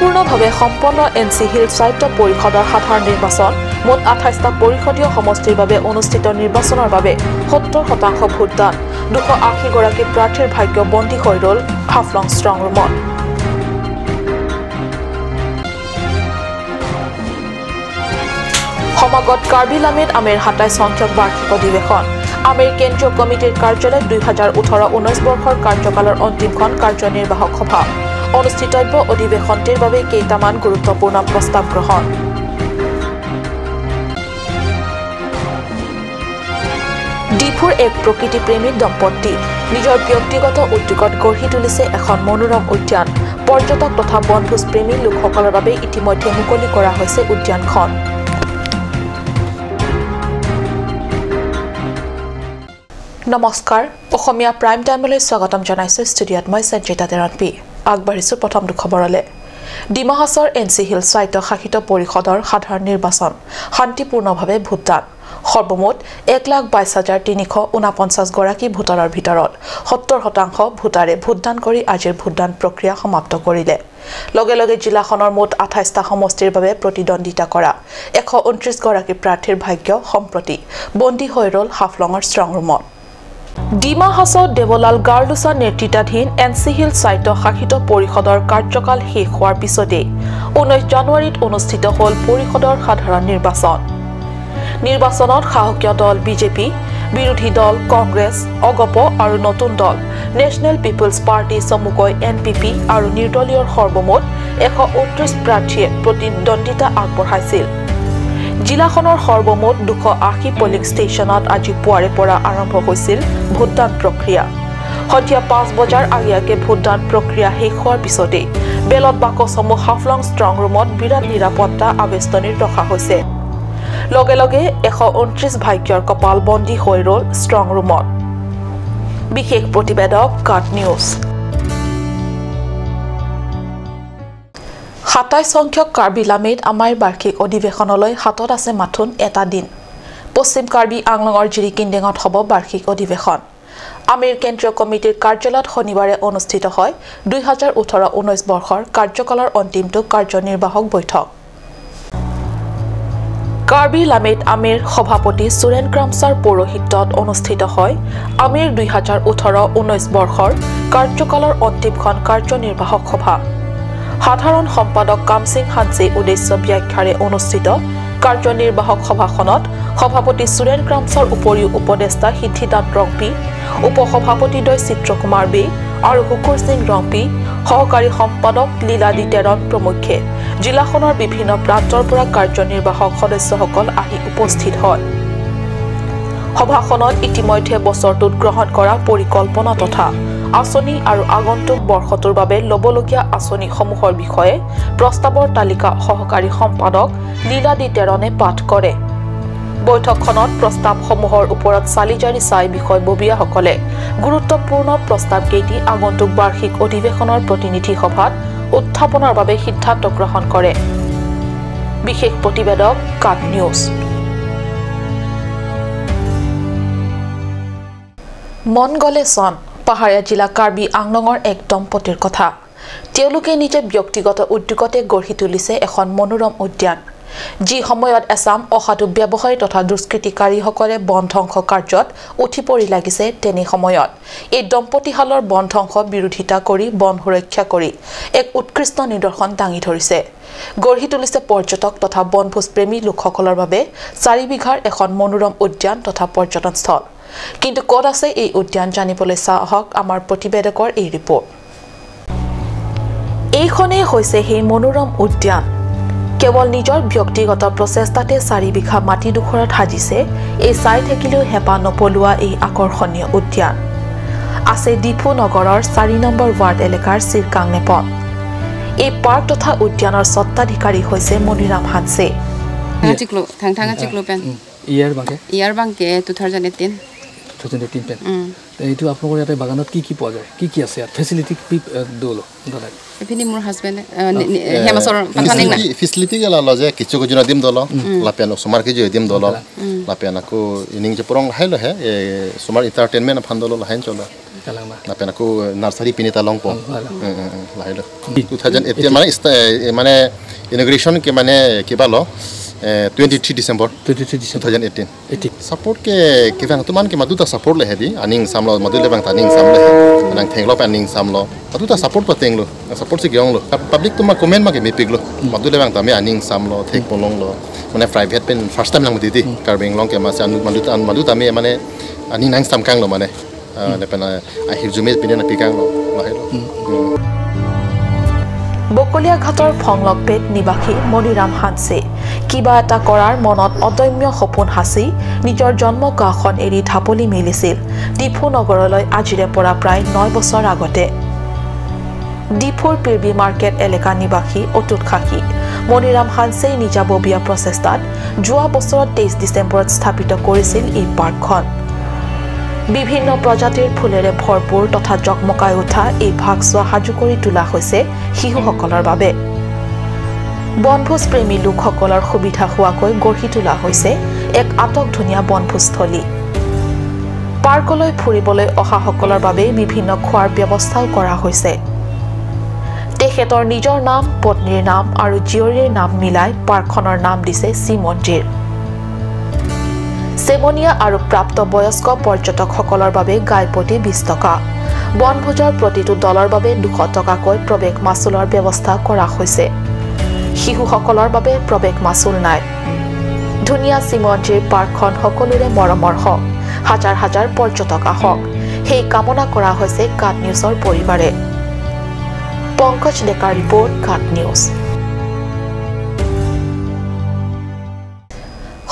শান্তিপূৰ্ণভাৱে সম্পন্ন inch hill স্বায়ত্ত পৰিষদৰ সাধাৰণ নিৰ্বাচন মুঠ 28টা পৰিষদীয় সমষ্টিৰ বাবে অনুষ্ঠিত নিৰ্বাচনৰ বাবে 70% ভোটদান 280 গৰাকী প্ৰাৰ্থীৰ ভাগ্য বন্দী হৈ ৰল হাফলং ষ্ট্ৰং ৰুমত সমাগত কাৰ্বি লামেট আমেৰ 27 সংখ্যক বাৰ্ষিক অধিৱেশন আমেৰ কেন্দ্ৰীয় কমিটিৰ কাৰ্যালয়ত 2018-19 বৰ্ষৰ কাৰ্যকালৰ অন্তিমখন কাৰ্যনিৰ্বাহক সভা অনুষ্ঠিতব্য অধিৱেশনটিৰ বাবে কেইটামান গুৰুত্বপূৰ্ণ প্ৰস্তাৱ গ্ৰহণ ডিফুৰ এক প্ৰকৃতিপ্ৰেমী দম্পতি নিজৰ ব্যক্তিগত উদ্যোগত গঢ়ি তুলিছে এখন মনোৰম উদ্যান পৰ্যটক তথা বনভোজ প্ৰেমী লোকসকলৰ বাবে ইতিমধ্যে মুকলি কৰা হৈছে উদ্যানখন নমস্কাৰ অসমীয়া প্ৰাইম টাইমলৈ স্বাগতম জনাইছো ষ্টুডিঅত মই সঞ্জিতা তেৰণপি আগবাঢ়িছো প্ৰথম খবৰলে ডিমা হাছাওৰ এনচি হিল স্বায়ত্ত শাসিত পৰিষদৰ সাধাৰণ নিৰ্বাচন শান্তিপূৰ্ণভাৱে ভোটদান সৰ্বমুঠ 1,22,349 গৰাকী ভোটাৰৰ ভিতৰত 70% ভোটাৰে ভোটদান কৰি আজিৰ ভোটদান প্ৰক্ৰিয়া সমাপ্ত কৰিলে লগে লগে জিলাখনৰ মুঠ 28টা সমষ্টিৰ বাবে প্ৰতিদ্বন্দ্বিতা কৰা 129 গৰাকী প্ৰাৰ্থীৰ ভাগ্য সম্প্ৰতি বন্দী হৈ ৰল হাফলঙৰ ষ্ট্ৰং ৰুমত ডিমা হাছাও দেৱলাল গাৰ্লুছা নেতৃত্বাধীন এনচি হিল স্বায়ত্ত শাসিত পৰিষদৰ কাৰ্যকাল শেষ হোৱাৰ পিছতে 19 জানুৱাৰীত অনুষ্ঠিত হ'ল পৰিষদৰ সাধাৰণ নিৰ্বাচনত শাসকীয় দল বিজেপি বিৰোধী দল কংগ্ৰেছ অগপ আৰু নতুন দল নেশ্যনেল পিপলছ পাৰ্টি চমুকৈ এনপিপি আৰু নিৰ্দলীয়ৰ সৰ্বমুঠ 129 প্ৰাৰ্থীয়ে প্ৰতিদ্বন্দ্বিতা আগবঢ়াইছিল জিলাখনৰ সৰ্বমুঠ 280 পলিং ষ্টেচনত আজি পুৱাৰে পৰা আৰম্ভ হৈছিল ভোটদান প্ৰক্ৰিয়া সন্ধিয়া 5 বজাৰ আগেয়ে ভোটদান প্ৰক্ৰিয়া শেষ হোৱাৰ পিছতে বেলট বাকচসমূহ হাফলং ষ্ট্ৰং ৰুমত বিৰাট নিৰাপত্তা আবেষ্টনীত ৰখা হৈছে লগে লগে 129 ভাগ্যৰ কপাল বন্দী হৈ ৰল ষ্ট্ৰং ৰুমত বিশেষ প্ৰতিবেদক কাট নিউজ 27 সংখ্যক কাৰ্বি লামেট আমাৰ বাৰ্ষিক অধিৱেশনলৈ হাতত আছে মাথোন এটা দিন পশ্চিম কাৰ্বি আংলঙৰ জিৰিকিন্ডেঙত হ'ব বাৰ্ষিক অধিৱেশন আমেৰ কেন্দ্ৰীয় কমিটিৰ কাৰ্যালয়ত শনিবাৰে অনুষ্ঠিত হয় 2018-19 বৰ্ষৰ কাৰ্যকালৰ অন্তিমটো কাৰ্যনিৰ্বাহক বৈঠক কাৰ্বি লামেট আমেৰ সভাপতি সুৰেন ক্ৰামছাৰ পৌৰোহিত্যত অনুষ্ঠিত হয় আমেৰ 2018-19 বৰ্ষৰ কাৰ্যকালৰ অন্তিমখন কাৰ্যনিৰ্বাহক সভা সাধাৰণ সম্পাদক কামসিং হানছে উদ্দেশ্য ব্যাখ্যাৰে অনুষ্ঠিত কাৰ্যনিৰ্বাহক সভাখনত সভাপতি সুৰেন ক্ৰামছৰ উপৰিও উপদেষ্টা সিদ্ধিদাত ৰংপি উপসভাপতিদ্বয় চিত্ৰকুমাৰ বে আৰু হুকুৰ সিং ৰংপি সহকাৰী সম্পাদক লীলাদি তেৰণ প্ৰমুখ্যে জিলাখনৰ বিভিন্ন প্ৰান্তৰ পৰা কাৰ্যনিৰ্বাহক সদস্যসকল আহি উপস্থিত হয় সভাখনত ইতিমধ্যে বছৰটোত গ্ৰহণ কৰা পৰিকল্পনা তথা আঁচনি আৰু আগন্তুক বৰ্ষটোৰ বাবে ল'বলগীয়া আঁচনিসমূহৰ বিষয়ে প্ৰস্তাৱৰ তালিকা সহকাৰী সম্পাদক লীলাদি তেৰণে পাঠ কৰে বৈঠকখনত প্ৰস্তাৱসমূহৰ ওপৰত চালিজাৰি চাই বিষয়ববীয়াসকলে গুৰুত্বপূৰ্ণ প্ৰস্তাৱকেইটি আগন্তুক বাৰ্ষিক অধিৱেশনৰ প্ৰতিনিধি সভাত উত্থাপনৰ বাবে সিদ্ধান্ত গ্ৰহণ কৰে বিশেষ প্ৰতিবেদক কাট নিউজ মন গলে চন পাহাৰীয়া জিলা কাৰ্বি আংলঙৰ এক দম্পতিৰ কথা তেওঁলোকে নিজে ব্যক্তিগত উদ্যোগতে গঢ়ি তুলিছে এখন মনোৰম উদ্যান যি সময়ত এছাম অসাধু ব্যৱসায়ী তথা দুষ্কৃতিকাৰীসকলে বন ধ্বংস কাৰ্যত উঠি পৰি লাগিছে তেনে সময়ত এই দম্পতিহালৰ বন ধ্বংস বিৰোধিতা কৰি বন সুৰক্ষা কৰি এক উৎকৃষ্ট নিদৰ্শন দাঙি ধৰিছে গঢ়ি তুলিছে পৰ্যটক তথা বনভোজ প্ৰেমী লোকসকলৰ বাবে 4 বিঘাৰ এখন মনোৰম উদ্যান তথা পৰ্যটনস্থল কিন্তু ক'ত আছে এই উদ্যান জানিবলৈ চাহক আমাৰ প্ৰতিবেদকৰ এই ৰিপৰ্ট এইখনেই হৈছে সেই মনোৰম উদ্যান কেৱল নিজৰ ব্যক্তিগত প্ৰচেষ্টাতে 4 বিঘা মাটিডোখৰত সাজিছে এই চাই থাকিলেও হেঁপাহ নপলোৱা এই আকৰ্ষণীয় উদ্যান আছে ডিফু নগৰৰ 4 নম্বৰ ৱাৰ্ড এলেকাৰ চিৰকাং নেপত এই পাৰ্ক তথা উদ্যানৰ স্বত্বাধিকাৰী হৈছে মনিৰাম হানছে ইয়াৰ বাংকে 2018 পেন এইটো আপোনালোকৰ ইয়াতে বাগানত কি পোৱা যায় কি আছে ইয়াত ফেচিলিটি দলো এপিনি মোৰ হাজবেণ্ড হেমাসৰ পাঠানি ফেচিলিটি গলা লজে কিছু কিছু দিম দলো লাপেন সমাৰ কি দিম দলো লাপেন আকো ইনিং যে পৰং হাইলো হে সমাৰ এন্টাৰটেইনমেন্ট ফান দলো লাহেন চলা Napen aku nursery pini talong po. Lahir lo. 2018 mana inauguration ke mana kibalo 23 December 2018. Support ke kivang tu man ke madu ta support le hedi aning samlo madu le bang taning samlo anang thenglo paning samlo madu ta support pa tenglo support se gyong lo public tu ma comment ma ke mi piglo madu le bang ta me aning samlo thek polong lo mane private pen first time lang mudi carbing long ke ma san madu ta me mane aning nang sam kang lo mane lepena ahir jume pine na pikang lo lahir lo Bokolia ঘাটৰ ফংলকপেট নিবাসী মনিৰাম হানছে কিবা এটা কৰাৰ মনত অদম্য সপোন হাসি নিজৰ জন্ম গাঁওখন এৰি ঢাপলি মেলিছিল ডিফু নগৰলৈ আজিৰে পৰা প্ৰায় 9 বছৰ আগতে ডিফুৰ পিৰবি মাৰ্কেট এলেকা নিবাসী অতুত খাকি মনিৰাম হানছে নিজাববীয়া প্ৰচেষ্টাত যোৱা বছৰত 23 ডিচেম্বৰত স্থাপিত কৰিছিল এই পাৰ্কখন বিভিন্ন প্ৰজাতিৰ ফুলেৰে ভৰপুৰ তথা জকমকাই উঠা এই ভাগছোৱা হাজু কৰি তোলা হৈছে শিশুসকলৰ বাবে বনভোজ প্ৰেমী লোকসকলৰ সুবিধা হোৱাকৈ গঢ়ি তোলা হৈছে এক আটকধুনীয়া বনভোজস্থলী পাৰ্কলৈ ফুৰিবলৈ অহাসকলৰ বাবে বিভিন্ন খোৱাৰ ব্যৱস্থাও কৰা হৈছে তেখেতৰ নিজৰ নাম পত্নীৰ নাম আৰু জীয়ৰীৰ নাম মিলাই পাৰ্কখনৰ নাম দিছে শ্ৰী মন্দিৰ সেমনিয়া আৰু প্ৰাপ্ত বয়স্ক পৰ্যটকসকলৰ বাবে গাইপতি 20 টকা বনভোজৰ প্ৰতিটো দলৰ বাবে 200 টকাকৈ প্ৰৱেশ মাছুলৰ ব্যৱস্থা কৰা হৈছে শিশুসকলৰ বাবে প্ৰৱেশ মাছুল নাই ধুনীয়া সিমঞ্জিৰ পাৰ্কখন সকলোৰে মৰমৰ হওক হাজাৰ হাজাৰ পৰ্যটক আহক সেই কামনা কৰা হৈছে কাট নিউজৰ পৰিবাৰে পংকজ ডেকাৰ ৰিপৰ্ট কাট নিউজ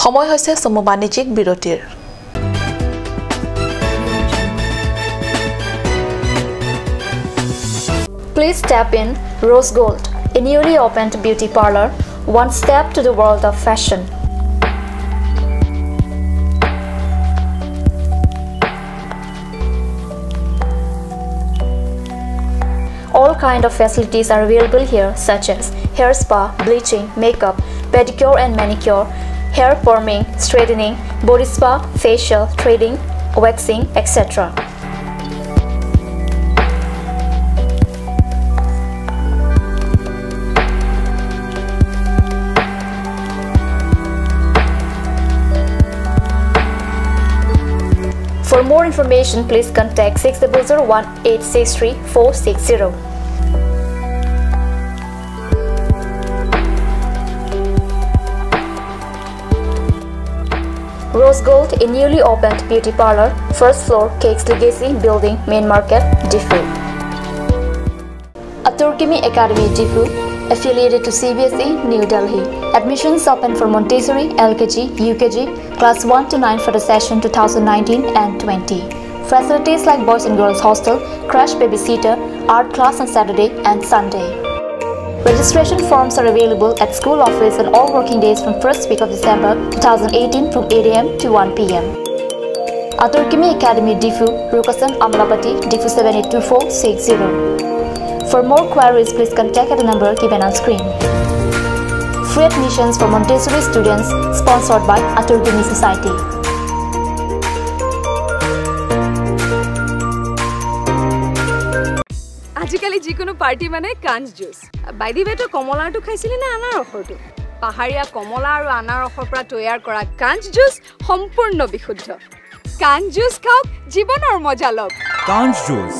সময় হৈছে সমু বাণিজ্যিক বিৰতিৰ Please step in Rose Gold, a newly opened beauty parlor, one step to the world of fashion. All kind of facilities are available here, such as hair spa, bleaching, makeup, pedicure and manicure, hair forming, straightening, body spa, facial, threading, waxing, etc. For more information, please contact 6001863460. Rose Gold, a newly opened beauty parlor, first floor, Cakes Legacy Building, Main Market, Diffu. Aturkimi Academy, Diffu, affiliated to CBSE, New Delhi. Admissions open for Montessori, LKG, UKG, class 1 to 9 for the session 2019 and 20. Facilities like boys and girls hostel, crash babysitter, art class on Saturday and Sunday. Registration forms are available at school office on all working days from 1st week of December 2018 from 8 AM to 1 PM. Aturkimi Academy, Diffu, Rukasan, Amlapati, Diffu 782460. For more queries, please contact at the number given on screen. Free admissions for Montessori students sponsored by Aturkimi Society. আজিকালি যিকোনো party মানে কাঞ্জ juice বাইদি বেটো কমলাটো খাইছিলি না আনাৰ ৰসটো পাহাৰীয়া কমলা আৰু আনাৰ ৰসৰ পৰা তৈয়াৰ কৰা কাঞ্জ জুচ সম্পূৰ্ণ বিশুদ্ধ কাঞ্জ জুচ খাওক জীৱনৰ মজা লওক কাঞ্জ জুচ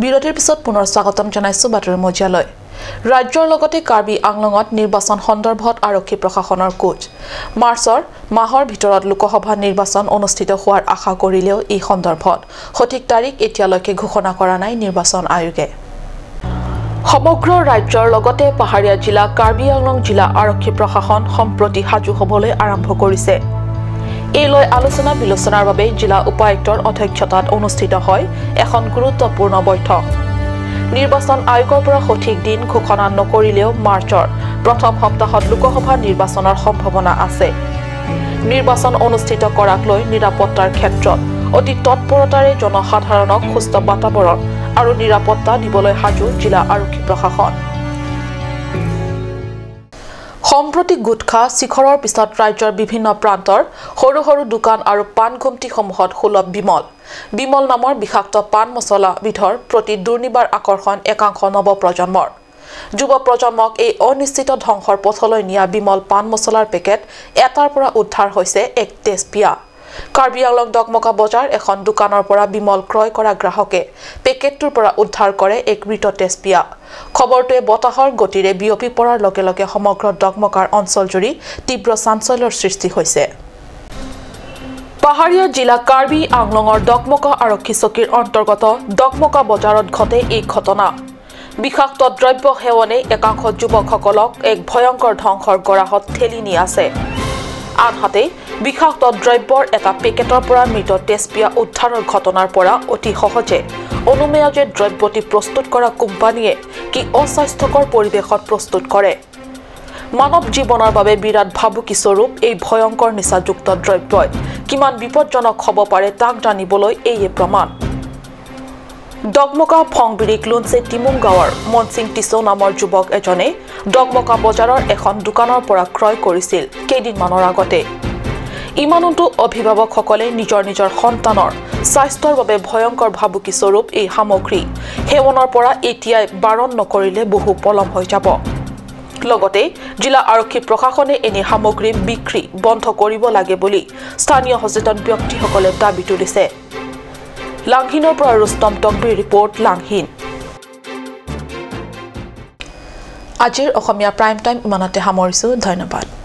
বিৰতিৰ পিছত পুনৰ স্বাগতম জনাইছো বাতৰি মজিয়ালৈ ৰাজ্যৰ লগতে কাৰ্বি আংলঙত নিৰ্বাচন সন্দৰ্ভত আৰক্ষী প্ৰশাসনৰ কোচ মাৰ্চৰ মাহৰ ভিতৰত লোকসভা নিৰ্বাচন অনুষ্ঠিত হোৱাৰ আশা কৰিলেও এই সন্দৰ্ভত সঠিক তাৰিখ এতিয়ালৈকে ঘোষণা কৰা নাই নিৰ্বাচন আয়োগে সমগ্ৰ ৰাজ্যৰ লগতে পাহাৰীয়া জিলা কাৰ্বি আংলং জিলা আৰক্ষী প্ৰশাসন সম্প্ৰতি সাজু হ'বলৈ আৰম্ভ কৰিছে এই লৈ আলোচনা বিলোচনাৰ বাবে জিলা উপায়ুক্তৰ অধ্যক্ষতাত অনুষ্ঠিত হয় এখন গুৰুত্বপূৰ্ণ বৈঠক নিৰ্বাচন আয়োগৰ পৰা সঠিক দিন ঘোষণা নকৰিলেও মাৰ্চৰ প্ৰথম সপ্তাহত লোকসভা নিৰ্বাচনৰ সম্ভাৱনা আছে নিৰ্বাচন অনুষ্ঠিত কৰাক লৈ নিৰাপত্তাৰ ক্ষেত্ৰত অতি তৎপৰতাৰে জনসাধাৰণক সুস্থ বাতাবৰণ আৰু নিৰাপত্তা দিবলৈ সাজু জিলা আৰক্ষী প্ৰশাসন সম্প্ৰতি গুটখা শিখৰৰ পিছত ৰাজ্যৰ বিভিন্ন প্ৰান্তৰ সৰু সৰু দোকান আৰু পান ঘুমটিসমূহত সুলভ বিমল নামৰ বিষাক্ত পান মছলা বিধৰ প্ৰতি দুৰ্নিবাৰ আকৰ্ষণ একাংশ নৱপ্ৰজন্মৰ যুৱ প্ৰজন্মক এই অনিশ্চিত ধ্বংসৰ পথলৈ নিয়া বিমল পান মছলাৰ পেকেট এটাৰ পৰা উদ্ধাৰ হৈছে এক তেজপিয়া কাৰ্বি আংলং ডকমকা বজাৰ এখন দোকানৰ পৰা বিমল ক্ৰয় কৰা গ্ৰাহকে পেকেটটোৰ পৰা উদ্ধাৰ কৰে এক মৃত তেজপিয়া খবৰটোৱে বতাহৰ গতিৰে বিয়পি পৰাৰ লগে লগে সমগ্ৰ ডকমকাৰ অঞ্চলজুৰি তীব্ৰ চাঞ্চল্যৰ সৃষ্টি হৈছে পাহাৰীয়া জিলা কাৰ্বি আংলঙৰ ডকমকা আৰক্ষী চকীৰ অন্তৰ্গত ডকমকা বজাৰত ঘটে এই ঘটনা বিষাক্ত দ্ৰব্য সেৱনে একাংশ যুৱকসকলক এক ভয়ংকৰ ধ্বংসৰ গৰাহত ঠেলি নি আছে আনহাতে বিষাক্ত দ্ৰব্যৰ এটা পেকেটৰ পৰা মৃত তেজপিয়া উদ্ধাৰৰ ঘটনাৰ পৰা অতি সহজে অনুমেয় যে দ্ৰব্যটি প্ৰস্তুত কৰা কোম্পানীয়ে কি অস্বাস্থ্যকৰ পৰিৱেশত প্ৰস্তুত কৰে মানৱ জীৱনৰ বাবে বিৰাট ভাবুকি স্বৰূপ এই ভয়ংকৰ নিচাযুক্ত দ্ৰব্যই কিমান বিপদজনক হ'ব পাৰে তাক জানিবলৈ এই প্ৰমাণ ডকমকা ফংবিৰি ক্লুনছে টিমুং গাঁৱৰ মনসিং টিছো নামৰ যুৱক এজনে ডকমকা বজাৰৰ এখন দোকানৰ পৰা ক্ৰয় কৰিছিল কেইদিনমানৰ আগতে ইমানতো অভিভাৱকসকলে নিজৰ সন্তানৰ স্বাস্থ্যৰ বাবে ভয়ংকৰ ভাবুকি স্বৰূপ এই সামগ্ৰী সেৱনৰ পৰা এতিয়াই বাৰণ নকৰিলে বহু পলম হৈ যাব লগতে জিলা আৰক্ষী প্ৰশাসনে এনে সামগ্ৰী বিক্ৰী বন্ধ কৰিব লাগে বুলি স্থানীয় সচেতন ব্যক্তিসকলে দাবী তুলিছে লাংহিনৰ পৰা ৰুস্তম তকবিৰ ৰিপৰ্ট লাংহিন আজিৰ অসমীয়া প্ৰাইম টাইম ইমানতে সামৰিছো ধন্যবাদ